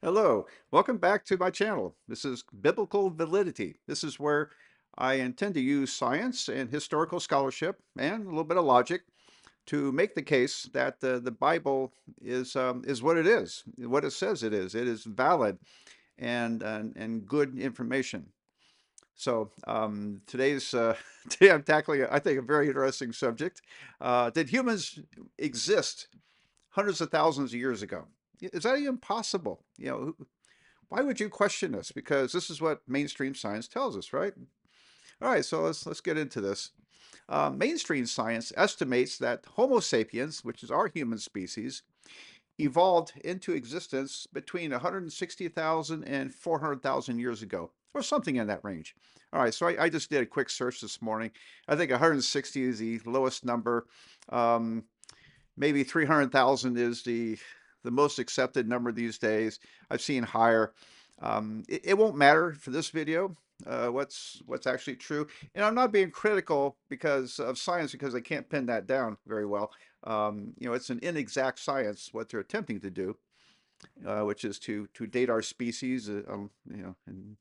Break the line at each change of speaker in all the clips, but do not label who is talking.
Hello, welcome back to my channel. This is Biblical Validity. This is where I intend to use science and historical scholarship and a little bit of logic to make the case that the Bible is what it is, what it says it is. It is valid and good information. So today's today I'm tackling, I think, a very interesting subject. Did humans exist hundreds of thousands of years ago? Is that even possible? Why would you question this? Because this is what mainstream science tells us, right? All right, so let's get into this. Mainstream science estimates that Homo sapiens, which is our human species, evolved into existence between 160,000 and 400,000 years ago, or something in that range. All right, so I just did a quick search this morning. I think 160 is the lowest number. Um, Maybe 300,000 is the most accepted number these days. I've seen higher. It won't matter for this video, what's actually true. And I'm not being critical because of science because I can't pin that down very well. It's an inexact science what they're attempting to do, which is to date our species, and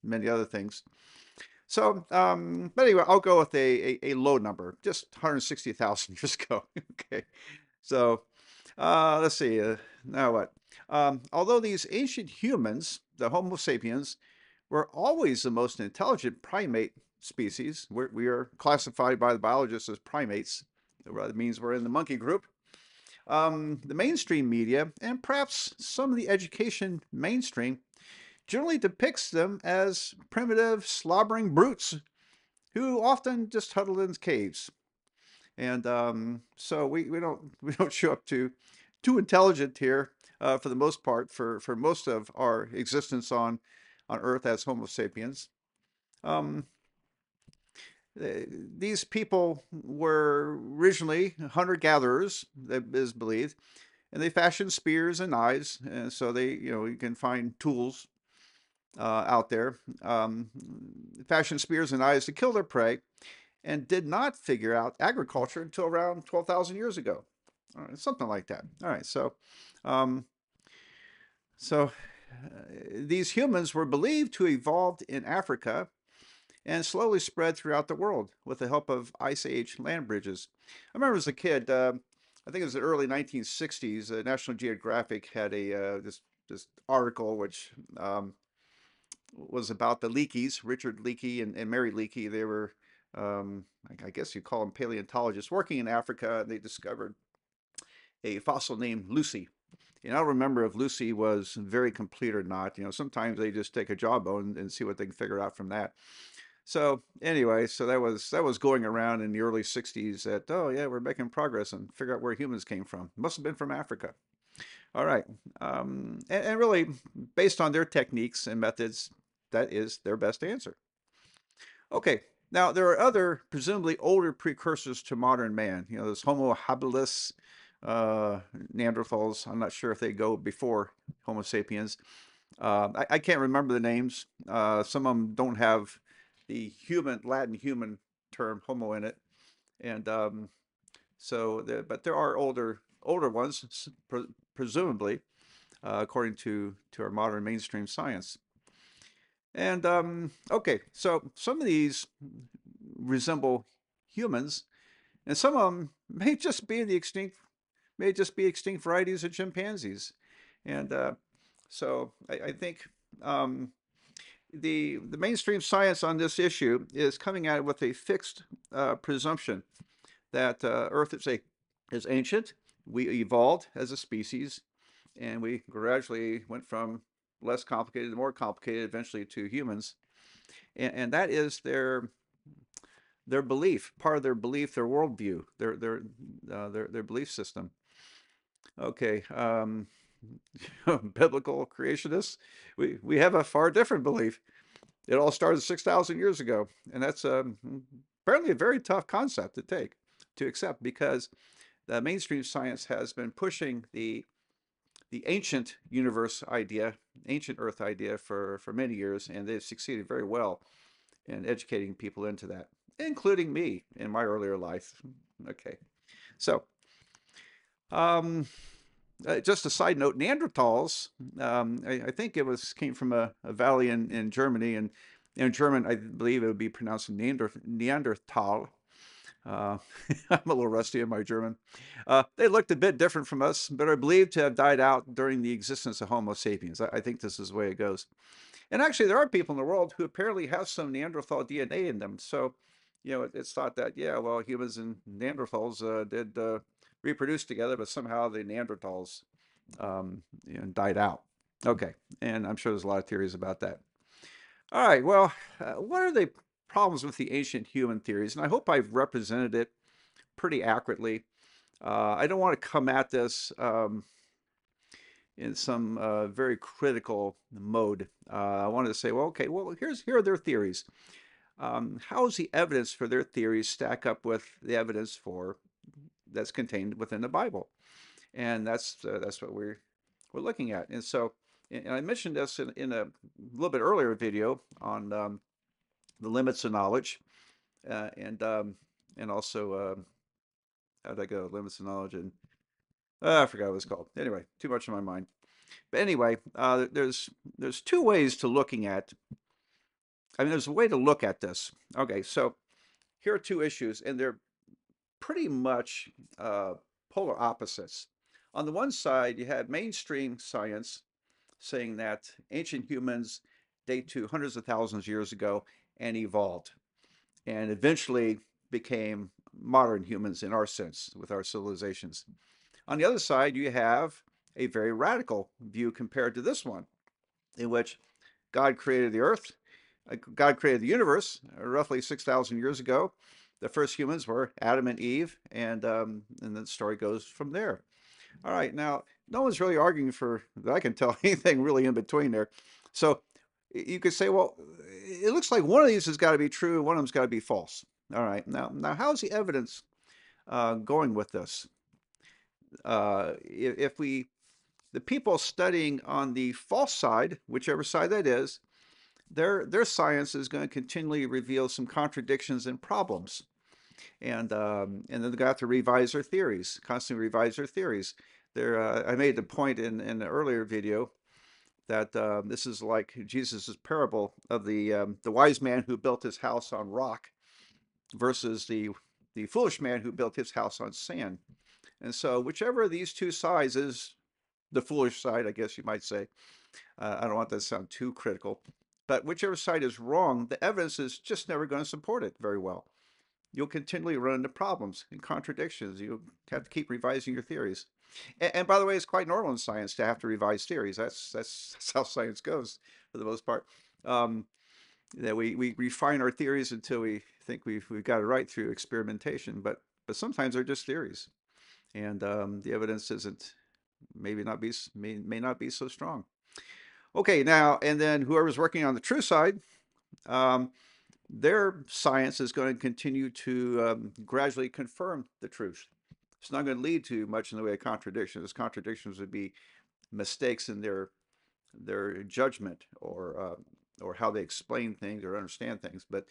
many other things. So, but anyway, I'll go with a low number, just 160,000 years ago. Okay. So, let's see. Now what? Although these ancient humans, the Homo sapiens, were always the most intelligent primate species, we are classified by the biologists as primates. That means we're in the monkey group. The mainstream media, and perhaps some of the education mainstream, generally depicts them as primitive, slobbering brutes who often just huddle in caves. And so we don't we don't show up too intelligent here for the most part for most of our existence on Earth as Homo sapiens. Um, these people were originally hunter-gatherers, that is believed, and they fashioned spears and knives, and so you can find tools out there, fashioned spears and knives to kill their prey, and did not figure out agriculture until around 12,000 years ago. All right, something like that. All right, um, so these humans were believed to evolved in Africa and slowly spread throughout the world with the help of Ice Age land bridges. I remember as a kid, I think it was the early 1960s, National Geographic had this article which was about the Leakeys, Richard Leakey and Mary Leakey. They were, I guess you call them paleontologists, working in Africa, and they discovered a fossil named Lucy. And I don't remember if Lucy was very complete or not. Sometimes they just take a jawbone and see what they can figure out from that. So anyway, so that was going around in the early 60s that, oh yeah, we're making progress and figure out where humans came from. Must have been from Africa. All right. And really, based on their techniques and methods, that is their best answer. Okay. Now, there are other, presumably older precursors to modern man. There's Homo habilis, uh, Neanderthals. I'm not sure if they go before Homo sapiens. I can't remember the names. Some of them don't have the Latin human term homo in it. And but there are older ones, presumably, according to our modern mainstream science. And okay, so some of these resemble humans, and some of them may just be extinct varieties of chimpanzees. And so I think the mainstream science on this issue is coming at it with a fixed presumption that Earth is ancient. We evolved as a species, and we gradually went from less complicated to more complicated, eventually to humans. And that is their belief, part of their belief, their worldview, their belief system. Okay, biblical creationists, we have a far different belief. It all started 6,000 years ago, and that's apparently a very tough concept to accept because the mainstream science has been pushing the ancient universe idea, ancient Earth idea for many years, and they've succeeded very well in educating people into that, including me in my earlier life. Okay, so um, Just a side note, Neanderthals, I think it came from a valley in Germany, and in German, I believe it would be pronounced Neanderthal. Uh, I'm a little rusty in my German. They looked a bit different from us, but are believed to have died out during the existence of Homo sapiens. I think this is the way it goes. And actually, there are people in the world who apparently have some Neanderthal DNA in them. So, it's thought that, yeah, well, humans and Neanderthals did reproduce together, but somehow the Neanderthals died out. Okay, and I'm sure there's a lot of theories about that. All right, well, what are the problems with the ancient human theories? And I hope I've represented it pretty accurately. I don't want to come at this in some very critical mode. I wanted to say, well, okay, well, here are their theories. How does the evidence for their theories stack up with the evidence for that's contained within the Bible? And that's what we're looking at. And so, and I mentioned this in a little bit earlier video on the limits of knowledge, and also how did I go? Limits of knowledge, and I forgot what it's called. Anyway, too much in my mind. But anyway, there's two ways to looking at. I mean, there's a way to look at this. Okay, so here are two issues, and they're pretty much polar opposites. On the one side, you have mainstream science saying that ancient humans date to hundreds of thousands of years ago and evolved, and eventually became modern humans in our sense with our civilizations. On the other side, you have a very radical view compared to this one, in which God created the earth, God created the universe roughly 6,000 years ago. The first humans were Adam and Eve, and the story goes from there. All right, now no one's really arguing for that I can tell anything really in between there. So you could say, well, it looks like one of these has got to be true, one of them's got to be false. All right, now how's the evidence going with this? If the people studying on the false side, whichever side that is, their science is going to continually reveal some contradictions and problems, and then they got to revise their theories, constantly revise their theories. I made the point in an earlier video that this is like Jesus's parable of the wise man who built his house on rock versus the foolish man who built his house on sand. And so, whichever of these two sides is the foolish side, I guess you might say. I don't want that to sound too critical, but whichever side is wrong, the evidence is just never going to support it very well. You'll continually run into problems and contradictions. You have to keep revising your theories. And by the way, it's quite normal in science to have to revise theories. That's how science goes for the most part. That we refine our theories until we think we've got it right through experimentation, but sometimes they're just theories, and the evidence isn't may not be so strong. Okay, now and then whoever's working on the true side, um, their science is going to continue to gradually confirm the truth. It's not going to lead to much in the way of contradictions. Contradictions would be mistakes in their judgment or how they explain things or understand things. But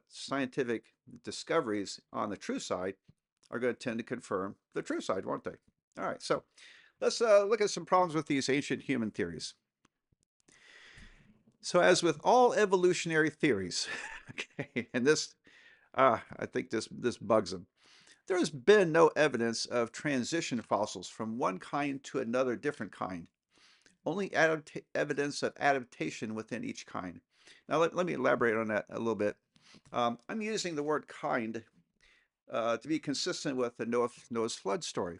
scientific discoveries on the true side are going to tend to confirm the true side, won't they? All right, so let's look at some problems with these ancient human theories. So as with all evolutionary theories, okay, and this, I think this bugs them. There has been no evidence of transition fossils from one kind to another different kind, only evidence of adaptation within each kind. Now, let me elaborate on that a little bit. I'm using the word kind to be consistent with the Noah's flood story.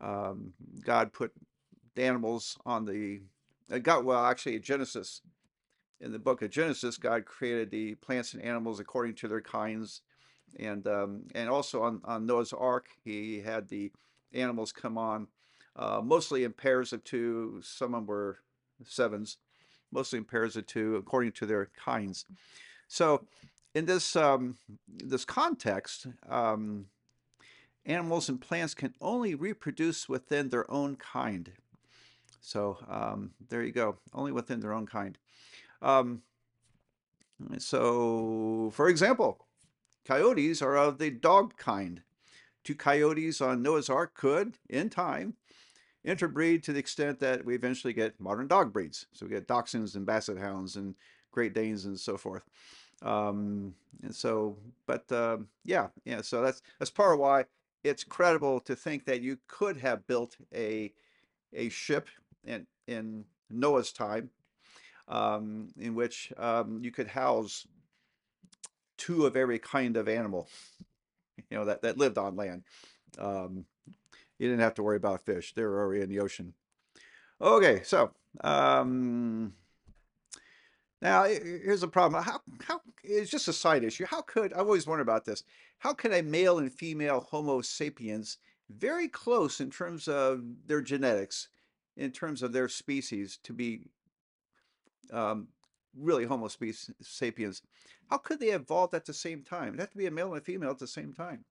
God put the animals on the, well, actually, Genesis. In the book of Genesis, God created the plants and animals according to their kinds, and also on Noah's Ark, he had the animals come on, mostly in pairs of two. Some of them were sevens, mostly in pairs of two, according to their kinds. So, in this context, animals and plants can only reproduce within their own kind. So there you go, only within their own kind. So, for example, coyotes are of the dog kind. Two coyotes on Noah's Ark could, in time, interbreed to the extent that we eventually get modern dog breeds. So we get dachshunds and basset hounds and Great Danes and so forth. Um, and so, but yeah. So that's part of why it's credible to think that you could have built a ship in Noah's time, in which you could house two of every kind of animal, that lived on land. Um, you didn't have to worry about fish; they were already in the ocean. Okay, so um, now here's a problem. How it's just a side issue. How could I've always wondered about this? How can a male and female Homo sapiens, very close in terms of their genetics, in terms of their species, to be um, really Homo sapiens, how could they evolve at the same time? It'd have to be a male and a female at the same time.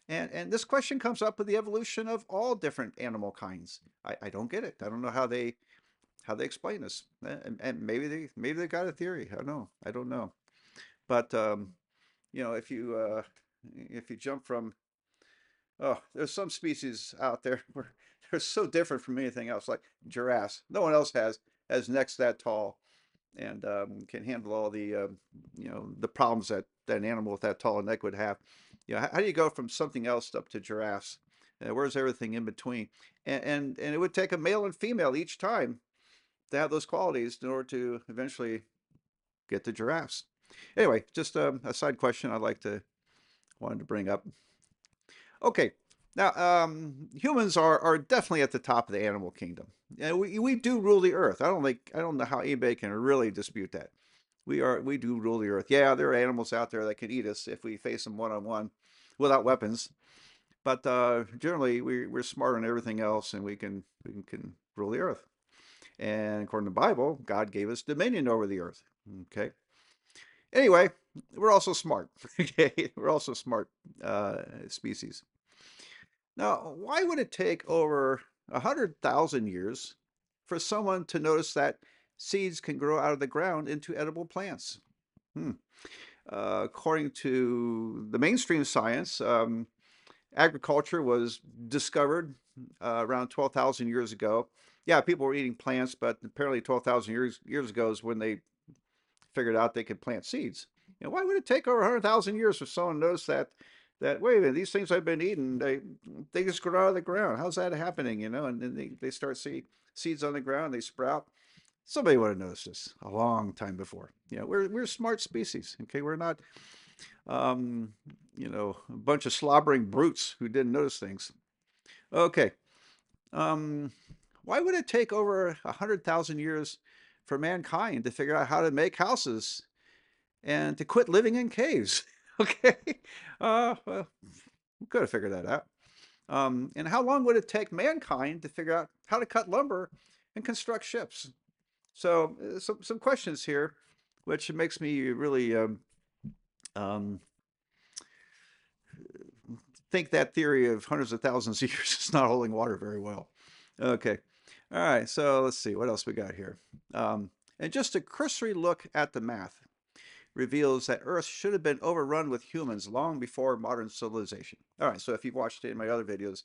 And this question comes up with the evolution of all different animal kinds. I don't get it. I don't know how they explain this. And maybe they got a theory. I don't know. I don't know. But if you jump from, there's some species out there where they're so different from anything else, like giraffes. No one else has necks that tall and can handle all the problems that an animal with that tall a neck would have. How do you go from something else up to giraffes? Where's everything in between? And it would take a male and female each time to have those qualities in order to eventually get to giraffes. Anyway, just a side question wanted to bring up. Okay, now humans are definitely at the top of the animal kingdom. Yeah, we do rule the earth. I don't know how anybody can really dispute that. We do rule the earth. Yeah, there are animals out there that could eat us if we face them one on one without weapons. But generally, we're smarter than everything else, and we can rule the earth. And according to the Bible, God gave us dominion over the earth. Okay. Anyway, we're also smart. Okay, we're also smart species. Now, why would it take over 100,000 years for someone to notice that seeds can grow out of the ground into edible plants? Hmm. According to the mainstream science, agriculture was discovered around 12,000 years ago. Yeah, people were eating plants, but apparently 12,000 years ago is when they figured out they could plant seeds. Why would it take over 100,000 years for someone to notice that wait a minute, these things I've been eating, they just grow out of the ground. How's that happening? And then they start seeds on the ground, they sprout. Somebody would have noticed this a long time before. We're a smart species. Okay, we're not um, a bunch of slobbering brutes who didn't notice things. Okay, um, why would it take over 100,000 years for mankind to figure out how to make houses and to quit living in caves? Okay, well, we could have figured that out. And how long would it take mankind to figure out how to cut lumber and construct ships? So, some questions here, which makes me really um, think that theory of hundreds of thousands of years is not holding water very well. Okay. All right. So let's see what else we got here. And just a cursory look at the math reveals that Earth should have been overrun with humans long before modern civilization. All right. So if you've watched it in my other videos,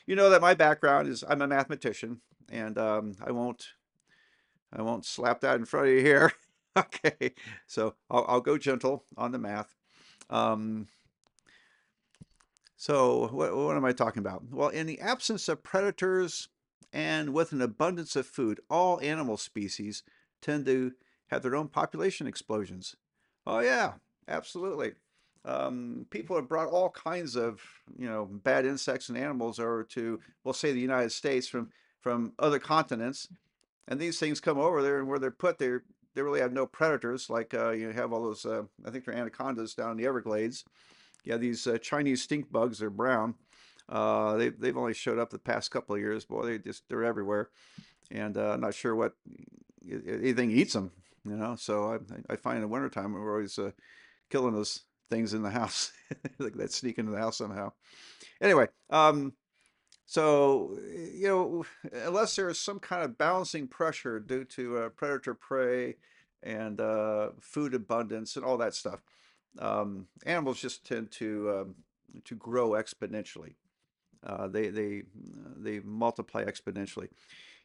you know that my background is I'm a mathematician, and I won't slap that in front of you here. Okay. So I'll go gentle on the math. Um, So what am I talking about? Well, in the absence of predators and with an abundance of food, all animal species tend to have their own population explosions. Oh yeah, absolutely. People have brought all kinds of bad insects and animals over to, we'll say, the United States from other continents, and these things come over there, and where they're put, they really have no predators. Like you have all those, I think they're anacondas down in the Everglades. Yeah, these Chinese stink bugs, they're brown. They've only showed up the past couple of years. Boy, they're everywhere, and I'm not sure what anything eats them. So I find in the wintertime we're always killing those things in the house like that sneak into the house somehow. Anyway, so unless there's some kind of balancing pressure due to predator prey and food abundance and all that stuff, animals just tend to grow exponentially. They multiply exponentially.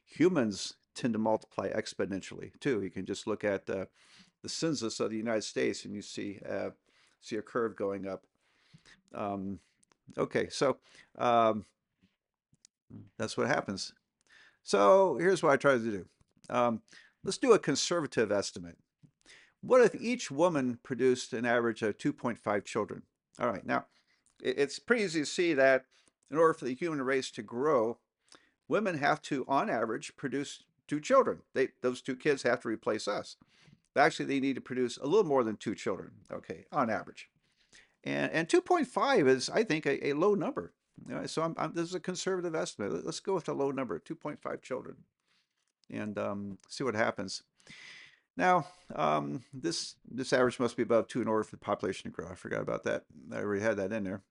Humans tend to multiply exponentially too. You can just look at the census of the United States and you see a curve going up. Um, okay, so um, that's what happens. So here's what I try to do. Um, let's do a conservative estimate. What if each woman produced an average of 2.5 children? All right, now it's pretty easy to see that in order for the human race to grow, women have to, on average, produce two children. Those two kids have to replace us. Actually, they need to produce a little more than two children, okay, on average. And 2.5 is, I think, a low number. So this is a conservative estimate. Let's go with a low number, 2.5 children, and see what happens. Now, this average must be above 2 in order for the population to grow. I forgot about that. I already had that in there.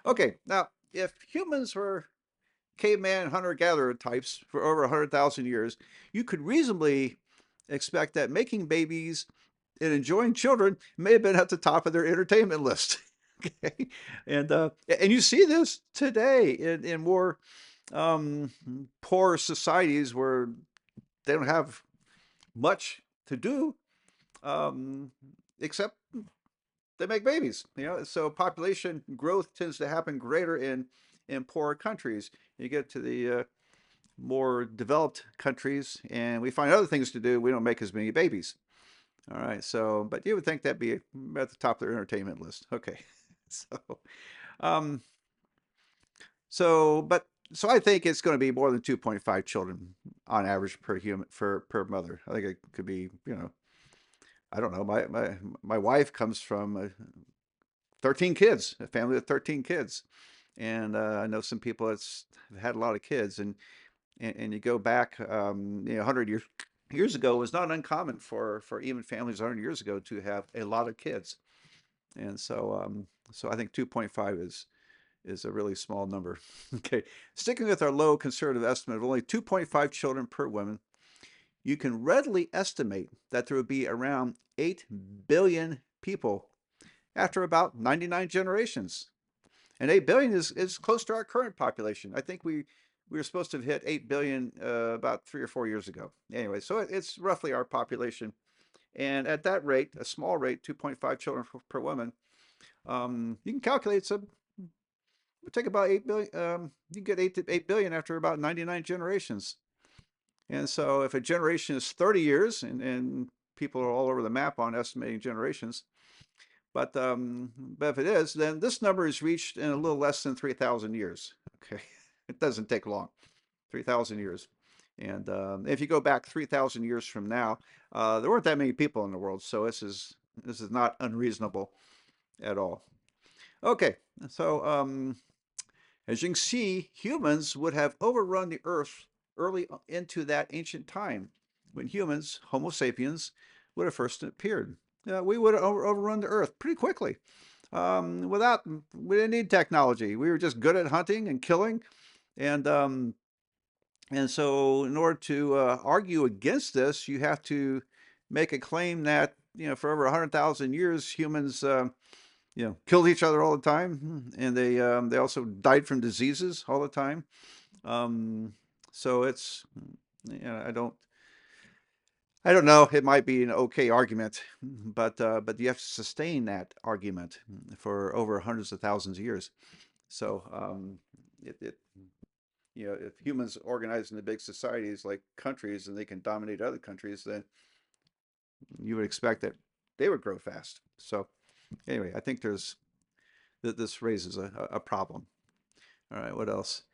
Okay, now, if humans were caveman hunter-gatherer types for over 100,000 years, you could reasonably expect that making babies and enjoying children may have been at the top of their entertainment list. Okay, and you see this today in more um, poor societies where they don't have much to do um, except they make babies. So population growth tends to happen greater in poorer countries. You get to the more developed countries, and we find other things to do. We don't make as many babies. All right, so but you would think that'd be at the top of their entertainment list. Okay, so um, so I think it's going to be more than 2.5 children on average per human for per mother. I think it could be, I don't know. My wife comes from 13 kids, a family of 13 kids, and I know some people that's had a lot of kids, and you go back, 100 years ago, it was not uncommon for even families 100 years ago to have a lot of kids. And so I think 2.5 is a really small number. Okay, sticking with our low conservative estimate of only 2.5 children per woman, you can readily estimate that there would be around 8 billion people after about 99 generations. And 8 billion is close to our current population. I think we were supposed to have hit 8 billion about 3 or 4 years ago. Anyway, so it's roughly our population. And at that rate, a small rate, 2.5 children per woman, you can calculate some. It take about 8 billion. You get 8 billion after about 99 generations. And so if a generation is 30 years, and people are all over the map on estimating generations, but if it is, then this number is reached in a little less than 3,000 years. Okay, it doesn't take long, 3,000 years. And if you go back 3,000 years from now, there weren't that many people in the world, so this is not unreasonable at all. Okay, so as you can see, humans would have overrun the Earth early into that ancient time when humans, Homo sapiens, would have first appeared. We would have overrun the Earth pretty quickly. We didn't need technology. We were just good at hunting and killing, and and so in order to argue against this, you have to make a claim that for over 100,000 years humans killed each other all the time, and they also died from diseases all the time. Um, so it's I don't know. It might be an okay argument, but you have to sustain that argument for over hundreds of thousands of years. So it if humans organize into big societies like countries and they can dominate other countries, then you would expect that they would grow fast. So anyway, I think this raises a problem. All right, what else?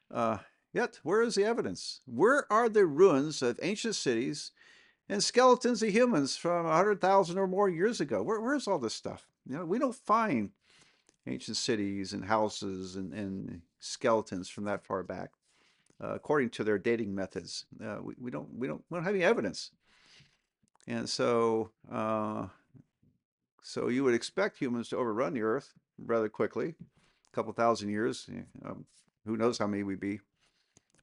Uh, Yet, where is the evidence? Where are the ruins of ancient cities and skeletons of humans from 100,000 or more years ago? Where's all this stuff? We don't find ancient cities and houses and skeletons from that far back, according to their dating methods. We don't have any evidence, and so you would expect humans to overrun the Earth rather quickly, a couple thousand years. Who knows how many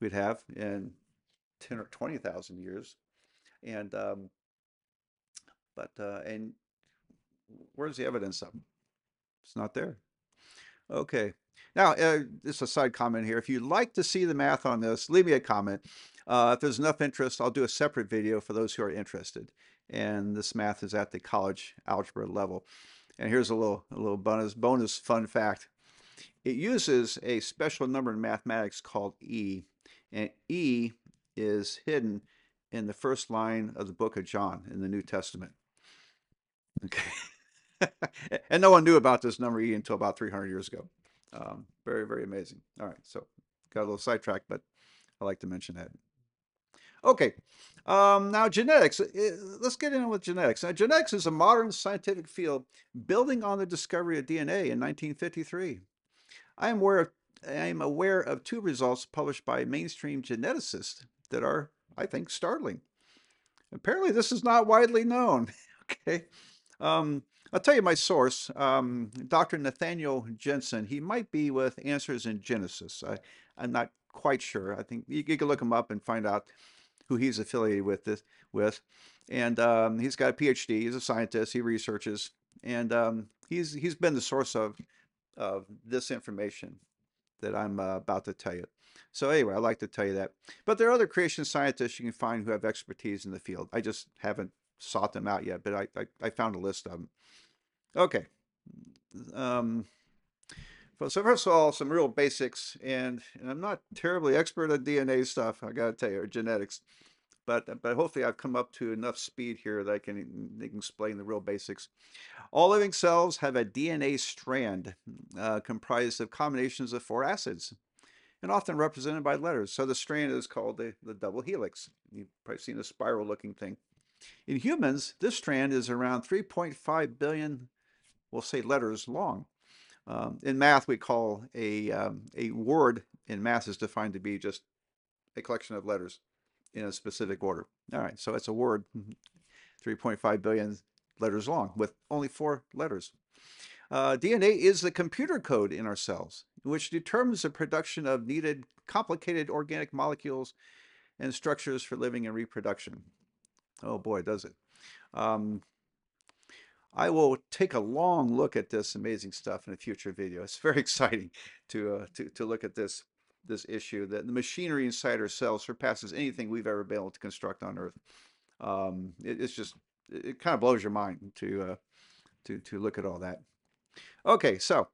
we'd have in 10 or 20,000 years. And and where's the evidence of them? It's not there. Okay. Now, just a side comment here. If you'd like to see the math on this, leave me a comment. If there's enough interest, I'll do a separate video for those who are interested. And this math is at the college algebra level. And here's a little bonus fun fact. It uses a special number in mathematics called E, and E is hidden in the first line of the book of John in the New Testament. Okay. And no one knew about this number E until about 300 years ago. Very, very amazing. All right, so got a little sidetracked, but I like to mention that. Okay, now genetics. Let's get in with genetics. Now, genetics is a modern scientific field building on the discovery of DNA in 1953. I am aware of, I am aware of two results published by mainstream geneticists that are, I think, startling. Apparently, this is not widely known. Okay. I'll tell you my source, Dr. Nathaniel Jensen. He might be with Answers in Genesis. I'm not quite sure. I think you can look him up and find out who he's affiliated with. And he's got a PhD. He's a scientist. He researches, and he's been the source of this information that I'm about to tell you. So anyway, I'd like to tell you that. But there are other creation scientists you can find who have expertise in the field. I just haven't sought them out yet, but I found a list of them. Okay. Um, so first of all, some real basics, and I'm not terribly expert at DNA stuff, I gotta tell you, or genetics, but hopefully I've come up to enough speed here that I can explain the real basics. All living cells have a DNA strand comprised of combinations of four acids and often represented by letters. So the strand is called the double helix. You've probably seen a spiral looking thing. In humans, this strand is around 3.5 billion, we'll say, letters long. In math, we call a word in math is defined to be just a collection of letters in a specific order. All right, so it's a word, 3.5 billion letters long with only four letters. DNA is the computer code in our cells, which determines the production of needed complicated organic molecules and structures for living and reproduction. Oh boy, does it. Um, I will take a long look at this amazing stuff in a future video. It's very exciting to look at this issue that the machinery inside our cells surpasses anything we've ever been able to construct on Earth. It's just it kind of blows your mind to look at all that. Okay, so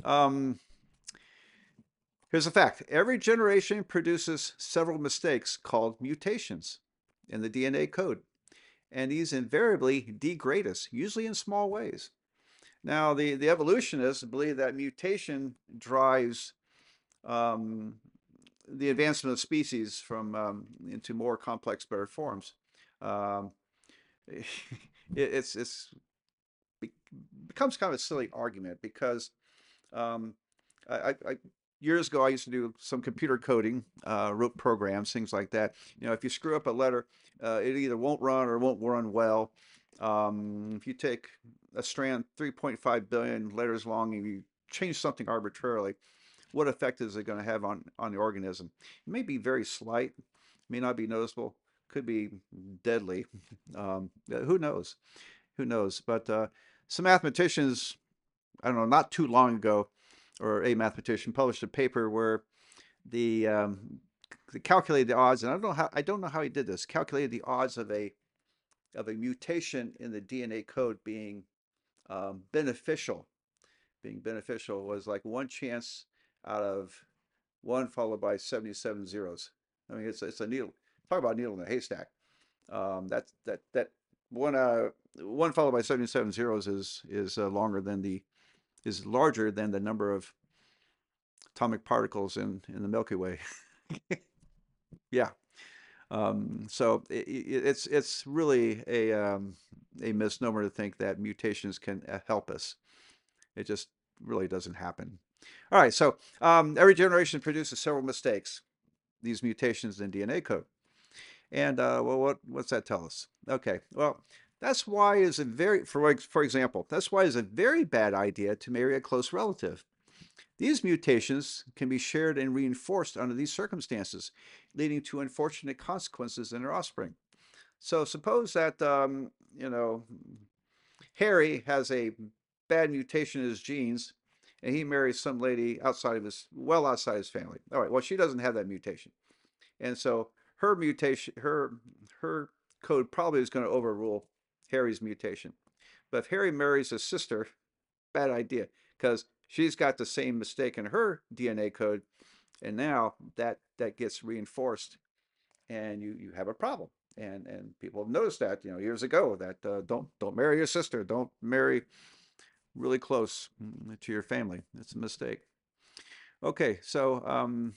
um, here's a fact: every generation produces several mistakes called mutations in the DNA code, and these invariably degrade us, usually in small ways. Now, the evolutionists believe that mutation drives um, the advancement of species from into more complex, better forms. Um, it's becomes kind of a silly argument because um, I years ago I used to do some computer coding, wrote programs, things like that. You know, if you screw up a letter, it either won't run or won't run well. If you take a strand 3.5 billion letters long and you change something arbitrarily, what effect is it going to have on the organism? It may be very slight, may not be noticeable, could be deadly. Who knows? Who knows? But some mathematicians, I don't know, not too long ago, or a mathematician published a paper where the calculated the odds, and I don't know how he did this. Calculated the odds of a mutation in the DNA code being beneficial. Being beneficial was like one chance out of one followed by 77 zeros. I mean, it's a needle. Talk about a needle in a haystack. That one followed by 77 zeros is longer than the is larger than the number of atomic particles in the Milky Way. Yeah. So it's really a misnomer to think that mutations can help us. It just really doesn't happen. All right. So every generation produces several mistakes, these mutations in DNA code. And well, what's that tell us? Okay. Well, that's why is a very for example, that's why it's a very bad idea to marry a close relative. These mutations can be shared and reinforced under these circumstances, leading to unfortunate consequences in their offspring. So suppose that Harry has a bad mutation in his genes, and he marries some lady outside of his, well outside his family. All right, well, she doesn't have that mutation. And so her mutation, her code probably is going to overrule Harry's mutation. But if Harry marries his sister, bad idea, because she's got the same mistake in her DNA code, and now that gets reinforced, and you have a problem. And people have noticed that, years ago, that don't marry your sister, don't marry really close to your family. It's a mistake. Okay, so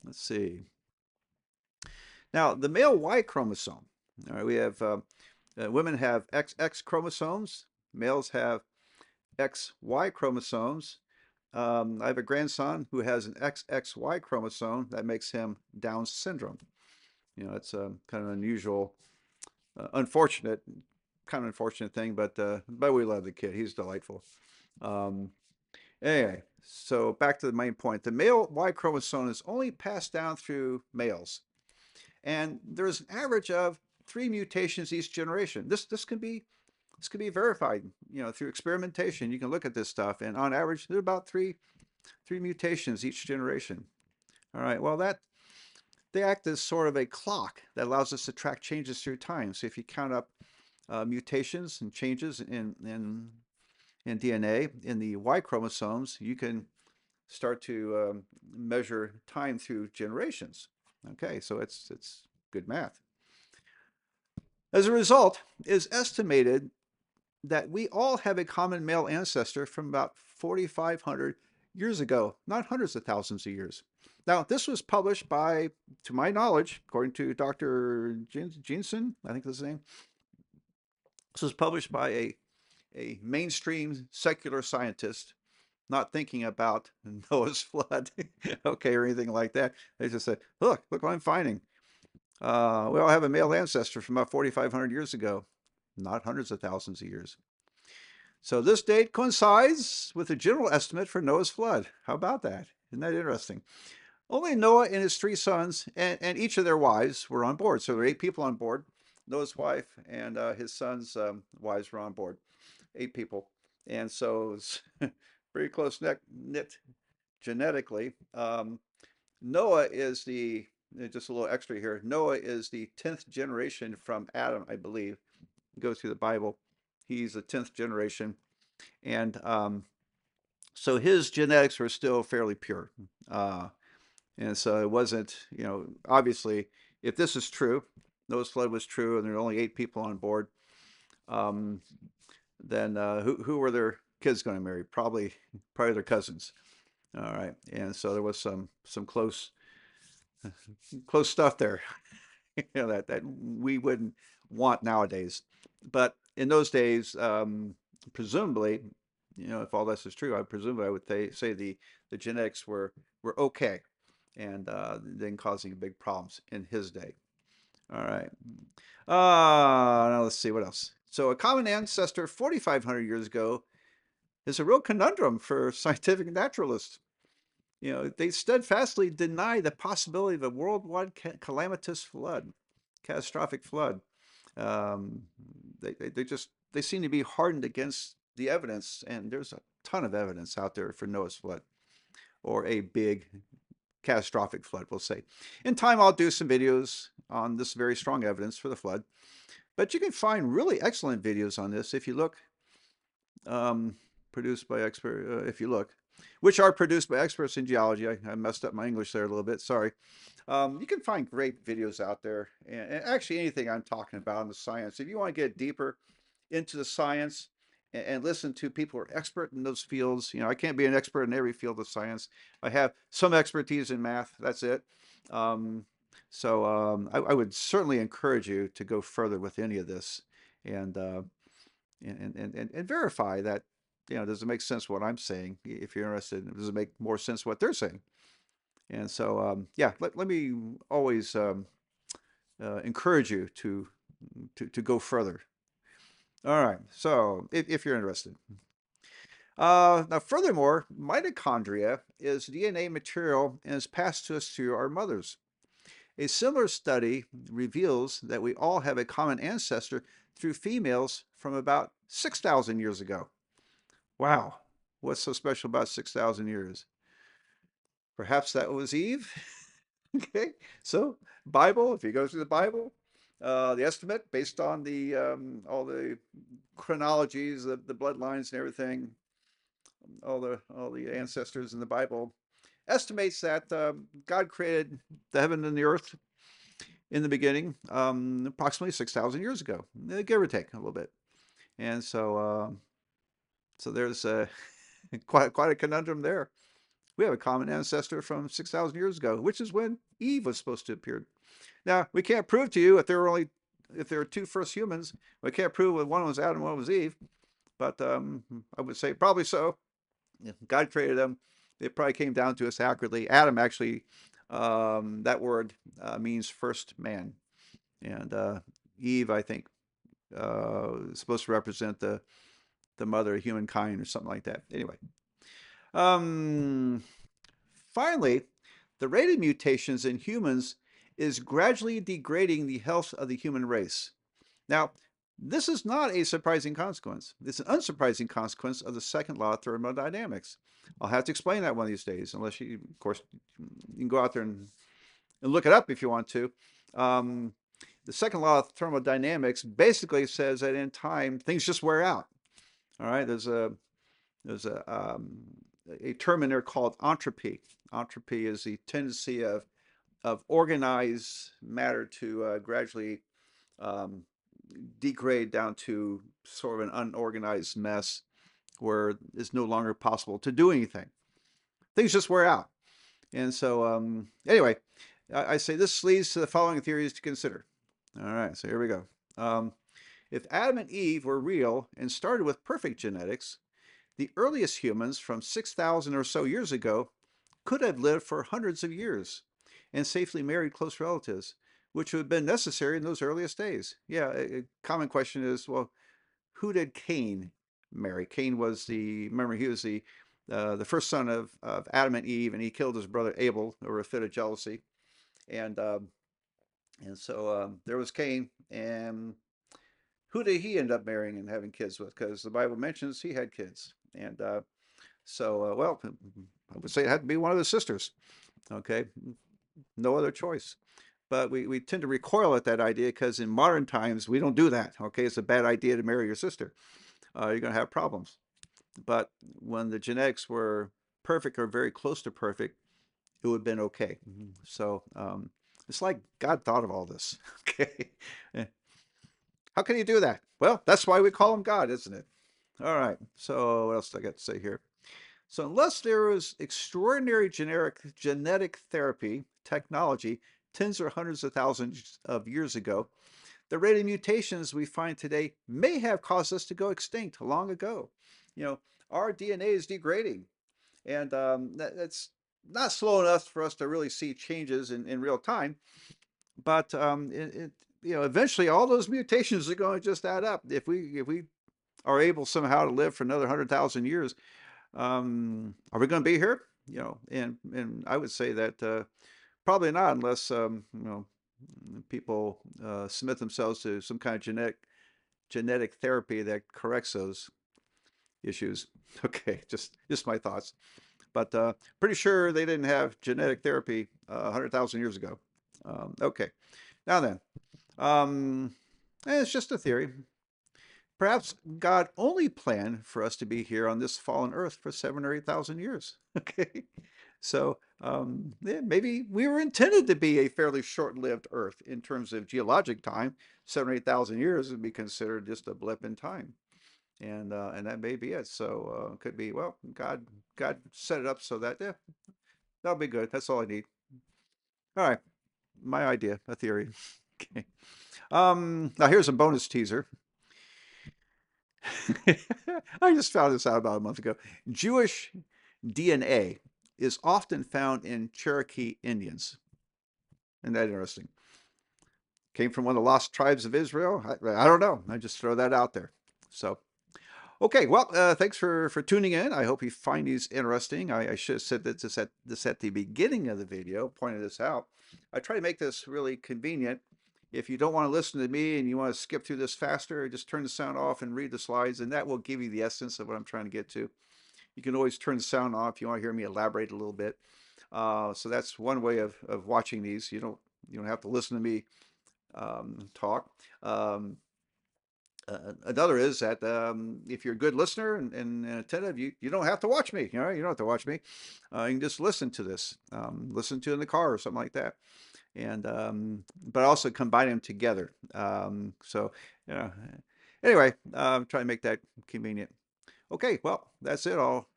let's see. Now, the male Y chromosome. All right, we have women have XX chromosomes, males have XY chromosomes. I have a grandson who has an XXY chromosome that makes him Down syndrome. It's kind of unusual, unfortunate, kind of unfortunate thing, but we love the kid. He's delightful. Um, anyway, so back to the main point. The male Y chromosome is only passed down through males, and there's an average of 3 mutations each generation. This can be verified, through experimentation. You can look at this stuff, and on average, there are about three mutations each generation. All right. Well, they act as sort of a clock that allows us to track changes through time. So if you count up mutations and changes in DNA in the Y chromosomes, you can start to measure time through generations. Okay, so it's good math. As a result, it is estimated that we all have a common male ancestor from about 4,500 years ago, not hundreds of thousands of years. Now, this was published by, to my knowledge, according to Dr. Jensen, I think that's his name. This was published by a mainstream secular scientist, not thinking about Noah's flood, okay, or anything like that. They just said, look what I'm finding. We all have a male ancestor from about 4,500 years ago, not hundreds of thousands of years. So this date coincides with the general estimate for Noah's flood. How about that? Isn't that interesting? Only Noah and his 3 sons and each of their wives were on board. So there were 8 people on board. Noah's wife and his sons' wives were on board. 8 people. And so it's pretty close knit genetically. Noah is just a little extra here. Noah is the 10th generation from Adam, I believe. Go through the Bible. He's the 10th generation. And so his genetics were still fairly pure. And so it wasn't, obviously, if this is true, Noah's flood was true, and there were only 8 people on board, then who were their kids going to marry? Probably their cousins. All right. And so there was some close stuff there, that we wouldn't want nowadays. But in those days, presumably, if all this is true, I would say the genetics were okay, and then causing big problems in his day. All right. Now let's see what else. So a common ancestor 4,500 years ago is a real conundrum for scientific naturalists. They steadfastly deny the possibility of a worldwide calamitous flood, catastrophic flood. Um, they seem to be hardened against the evidence, and there's a ton of evidence out there for Noah's flood, or a big catastrophic flood, we'll say. In time, I'll do some videos on this very strong evidence for the flood, but you can find really excellent videos on this if you look. Produced by if you look, which are produced by experts in geology. I messed up my English there a little bit, sorry. You can find great videos out there, and actually anything I'm talking about in the science. If you want to get deeper into the science and listen to people who are expert in those fields, I can't be an expert in every field of science. I have some expertise in math, that's it. I would certainly encourage you to go further with any of this, and verify that, does it make sense what I'm saying? If you're interested, does it make more sense what they're saying? And so, yeah, let me always encourage you to go further. All right, so if you're interested. Now, furthermore, mitochondria is DNA material and is passed to us through our mothers. A similar study reveals that we all have a common ancestor through females from about 6,000 years ago. Wow. What's so special about 6,000 years? Perhaps that was Eve. Okay, so Bible, if you go through the Bible, the estimate based on the all the chronologies, the bloodlines and everything, all the ancestors in the Bible estimates that God created the heaven and the earth in the beginning, approximately 6,000 years ago, give or take a little bit. And so there's quite a conundrum there. We have a common ancestor from 6,000 years ago, which is when Eve was supposed to appear. Now, we can't prove to you if there were two first humans, we can't prove that one was Adam and one was Eve, but I would say probably so. If God created them, it probably came down to us accurately. Adam actually, that word means first man, and Eve, I think, is supposed to represent the mother of humankind or something like that. Anyway, um, finally, the rate of mutations in humans is gradually degrading the health of the human race. Now, this is not a surprising consequence. It's an unsurprising consequence of the second law of thermodynamics. I'll have to explain that one of these days, unless you, of course, you can go out there and look it up if you want to. Um, the second law of thermodynamics basically says that in time, things just wear out. All right, there's a term in there called entropy. Entropy is the tendency of organized matter to gradually um, degrade down to sort of an unorganized mess where it's no longer possible to do anything. Things just wear out. And so, anyway, I say this leads to the following theories to consider. All right, so here we go. If Adam and Eve were real and started with perfect genetics, the earliest humans from 6,000 or so years ago could have lived for hundreds of years and safely married close relatives, which would have been necessary in those earliest days. Yeah, a common question is, well, who did Cain marry? Cain was remember, he was the first son of Adam and Eve, and he killed his brother Abel over a fit of jealousy. And so there was Cain, and who did he end up marrying and having kids with? Because the Bible mentions he had kids. And well, I would say it had to be one of his sisters. Okay, no other choice. But we tend to recoil at that idea because in modern times we don't do that. Okay, it's a bad idea to marry your sister. You're going to have problems. But when the genetics were perfect or very close to perfect, it would have been okay. So it's like God thought of all this. Okay, how can you do that? Well, that's why we call him God, isn't it? All right. So what else do I got to say here? So unless there is extraordinary genetic therapy technology tens or hundreds of thousands of years ago, the rate of mutations we find today may have caused us to go extinct long ago. You know, our DNA is degrading, and that's not slow enough for us to really see changes in real time. But eventually all those mutations are going to just add up. If we are able somehow to live for another 100,000 years, are we going to be here? And I would say that probably not, unless people submit themselves to some kind of genetic therapy that corrects those issues. Okay, just my thoughts. But pretty sure they didn't have genetic therapy 100,000 years ago. Okay, now then, it's just a theory. Perhaps God only planned for us to be here on this fallen earth for 7 or 8 thousand years. Okay. So yeah, maybe we were intended to be a fairly short-lived earth in terms of geologic time. 7 or 8 thousand years would be considered just a blip in time. And that may be it. So it could be, well, God set it up so that, yeah, that'll be good. That's all I need. All right. My idea, a theory. Okay. Now here's a bonus teaser. I just found this out about a month ago. Jewish DNA is often found in Cherokee Indians. Isn't that interesting? Came from one of the lost tribes of Israel? I don't know. I just throw that out there. So, okay. Well, thanks for tuning in. I hope you find these interesting. I should have said this at the beginning of the video, pointed this out. I try to make this really convenient. If you don't want to listen to me and you want to skip through this faster, just turn the sound off and read the slides, and that will give you the essence of what I'm trying to get to. You can always turn the sound off if you want to hear me elaborate a little bit. So that's one way of watching these. You don't have to listen to me talk. Um, Another is that if you're a good listener and attentive, you don't have to watch me. You don't have to watch me. You can just listen to this, listen to it in the car or something like that, and but also combine them together. So you know, anyway, try to make that convenient. Okay, well, that's it. I'll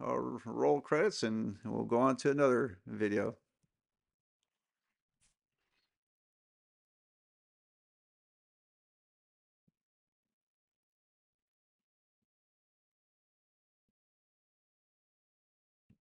roll credits and we'll go on to another video.